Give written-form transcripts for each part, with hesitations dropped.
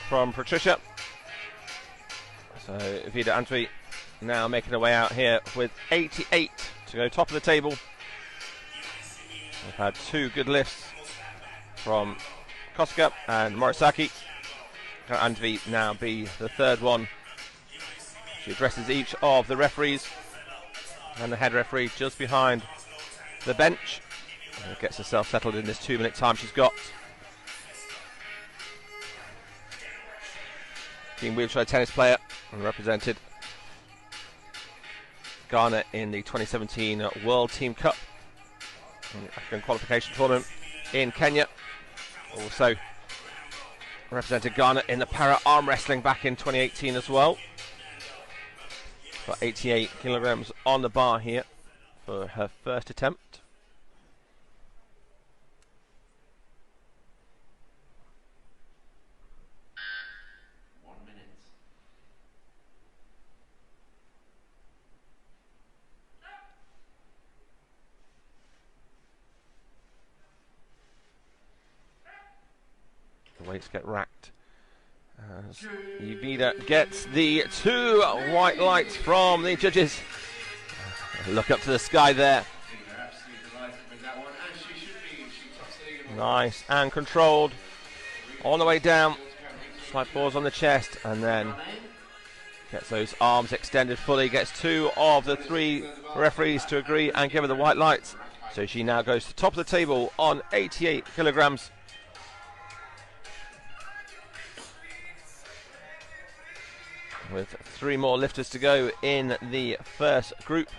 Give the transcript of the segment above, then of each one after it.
from Patricia. So Vida Antwi now making her way out here with 88 to go top of the table. We've had two good lifts from Koska and Morisaki. Can Antwi now be the third one? She addresses each of the referees and the head referee just behind the bench. And gets herself settled in this 2 minute time she's got. Being wheelchair tennis player and represented Ghana in the 2017 World Team Cup African qualification tournament in Kenya. Also represented Ghana in the para arm wrestling back in 2018 as well. Got 88 kilograms on the bar here for her first attempt. The weights get racked as Evita gets the two white lights from the judges. Look up to the sky there. Nice and controlled. On the way down, slight pause on the chest, and then gets those arms extended fully. Gets two of the three referees to agree and give her the white lights. So she now goes to the top of the table on 88 kilograms. With three more lifters to go in the first group.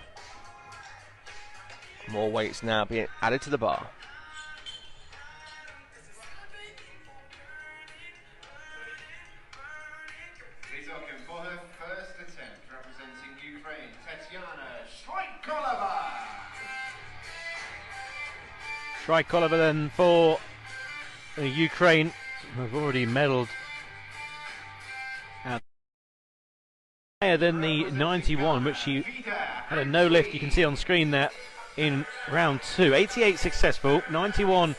More weights now being added to the bar. Please welcome for her first attempt, representing Ukraine, Tatiana Shrykolova. Shrykolova then for Ukraine, who have already medalled at higher than the 91, which she had a no lift, you can see on screen there, in round 2. 88 successful, 91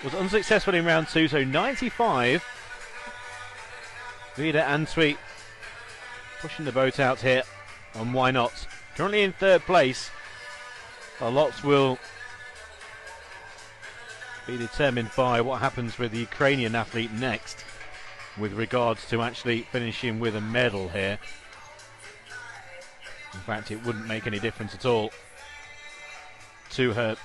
was unsuccessful in round 2, so 95. Vida Antwi pushing the boat out here, and why not? Currently in third place. A lot will be determined by what happens with the Ukrainian athlete next, with regards to actually finishing with a medal here. In fact, it wouldn't make any difference at all to her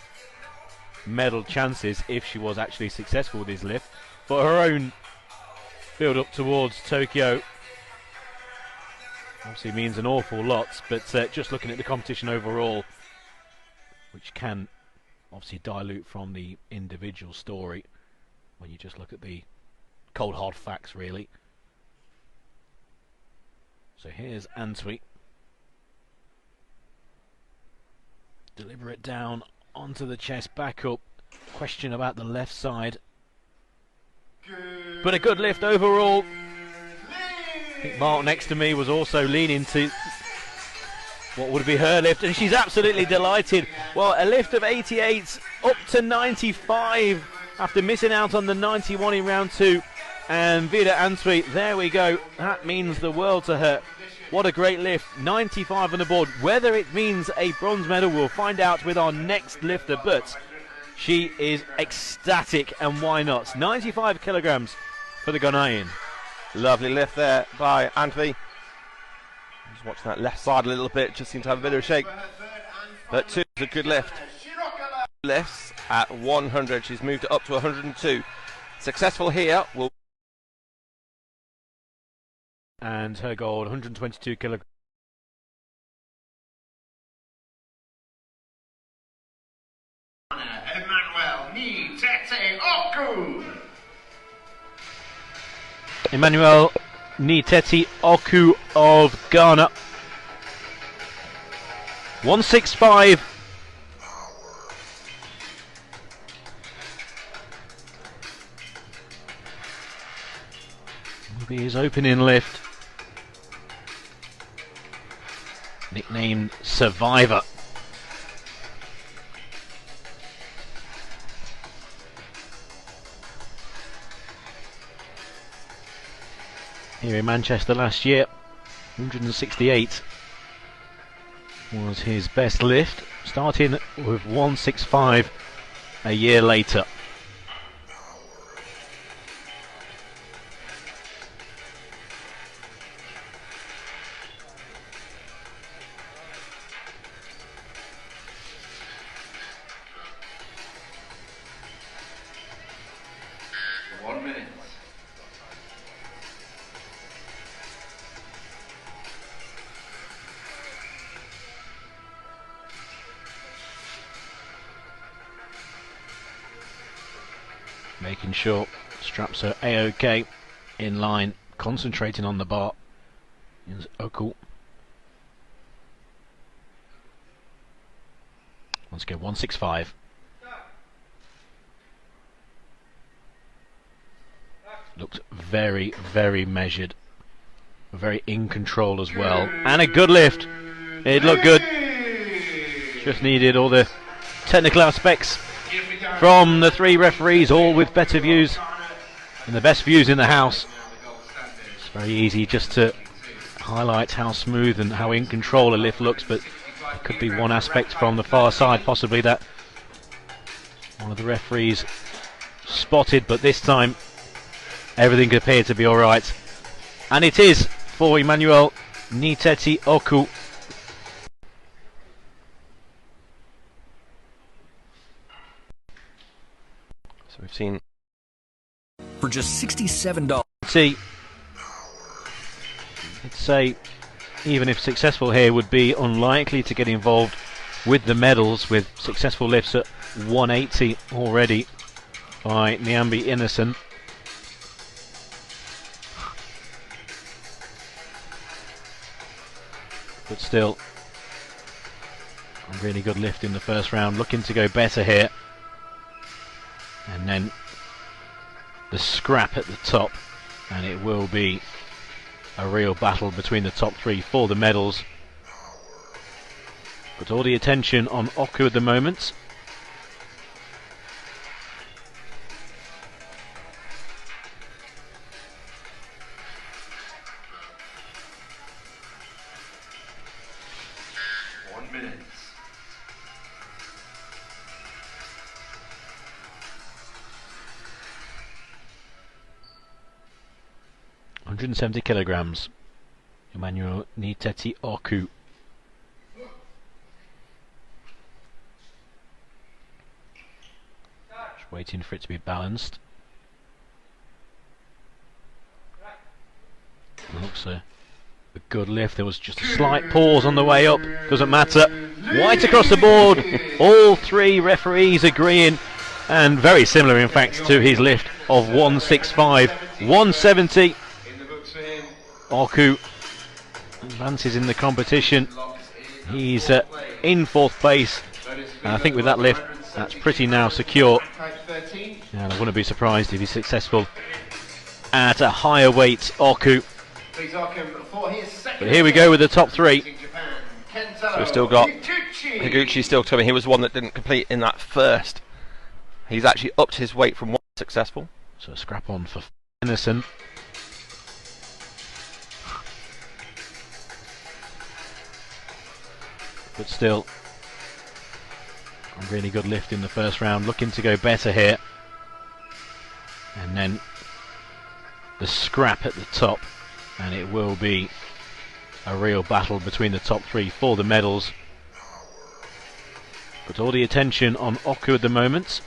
medal chances if she was actually successful with this lift. But her own build up towards Tokyo obviously means an awful lot, but just looking at the competition overall, which can obviously dilute from the individual story when you just look at the cold hard facts, really. So here's Antwi. Deliver it down onto the chest, back up. Question about the left side. But a good lift overall. I think Mark next to me was also leaning to what would be her lift, and she's absolutely delighted. Well, a lift of 88 up to 95 after missing out on the 91 in round 2. And Vida Antwi, there we go. That means the world to her. What a great lift. 95 on the board. Whether it means a bronze medal, we'll find out with our next lifter, but she is ecstatic, and why not? 95 kilograms for the Ghanaian. Lovely lift there by Antwi. Just watching that left side a little bit, just seemed to have a bit of a shake. But two is a good lift. Lifts at 100. She's moved it up to 102. Successful here will. And her gold, 122 kilograms. Emmanuel Niteti Oku of Ghana. 165. Will be his opening lift. Nicknamed Survivor. here in Manchester last year. 168 was his best lift, starting with 165 a year later. Making sure straps are A-OK, in line, concentrating on the bar. Here's Oku. Once again, 165. Looked very, very measured. Very in control as well. And a good lift. It looked good. Just needed all the technical aspects from the three referees, all with better views and the best views in the house. It's very easy just to highlight how smooth and how in control a lift looks, but it could be one aspect from the far side possibly that one of the referees spotted, but this time everything appeared to be alright, and it is for Emmanuel Niteti Oku. So we've seen for just $67. I'd say even if successful here would be unlikely to get involved with the medals, with successful lifts at 180 already by Nyambi Innocent. But still, a really good lift in the first round, looking to go better here. And then the scrap at the top, and it will be a real battle between the top three for the medals. But all the attention on Oku at the moment. .170 kilograms. Emmanuel Niteti Oku. Just waiting for it to be balanced. Looks a good lift. There was just a slight pause on the way up. Doesn't matter. White across the board. All three referees agreeing, and very similar in fact to his lift of 165. 170. Oku advances in the competition. He's in fourth place, and I think with that lift that's pretty now secure, and I wouldn't be surprised if he's successful at a higher weight. Oku. But here we go with the top three. So we've still got Higuchi still coming. He was the one that didn't complete in that first. He's actually upped his weight from one successful. So a scrap on for Innocent. But still, a really good lift in the first round, looking to go better here. And then the scrap at the top, and it will be a real battle between the top three for the medals. But all the attention on Oku at the moment.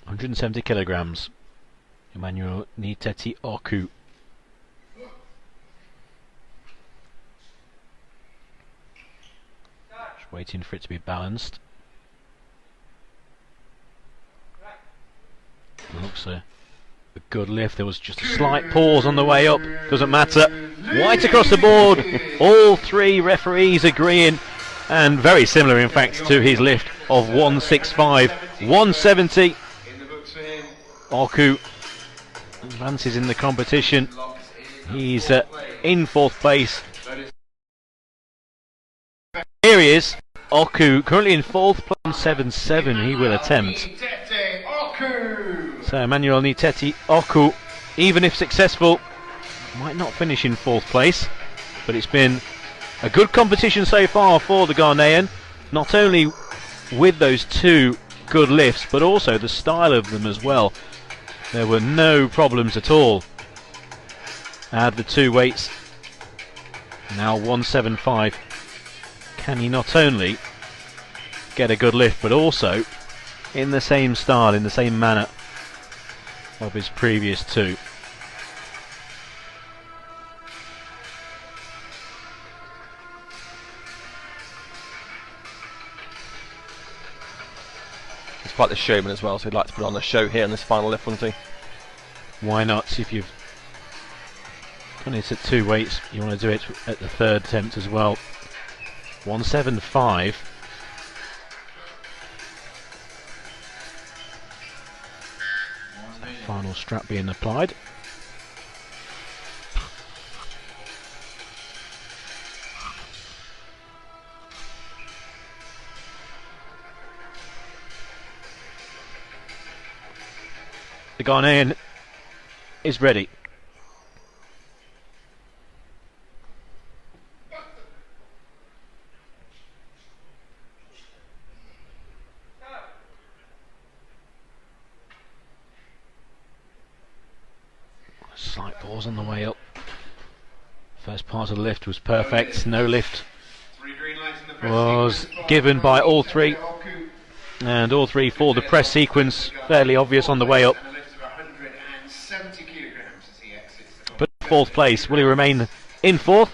.170 kilograms. Emmanuel Niteti Oku. Just waiting for it to be balanced. Looks a good lift. There was just a slight pause on the way up. Doesn't matter. White across the board. All three referees agreeing, and very similar in fact to his lift of 165. 170. In the books for him. Oku advances in the competition. He's in 4th place. Here he is. Oku currently in 4th place. 177 he will attempt. Nitete Oku. So Emmanuel Nitete Oku, even if successful, might not finish in 4th place. But it's been a good competition so far for the Ghanaian. Not only with those 2 good lifts, but also the style of them as well. There were no problems at all. Add the 2 weights. Now 175. Can he not only get a good lift, but also in the same style, in the same manner of his previous 2? He's quite the showman as well, so he'd like to put on a show here in this final lift, wouldn't he? Why not? If you've done it at 2 weights, you want to do it at the 3rd attempt as well. 175. Final strap being applied. The Ghanaian is ready. Slight pause on the way up. First part of the lift was perfect. No lift was given by all 3. And all 3 for the press sequence. Fairly obvious on the way up. But 4th place. Will he remain in 4th?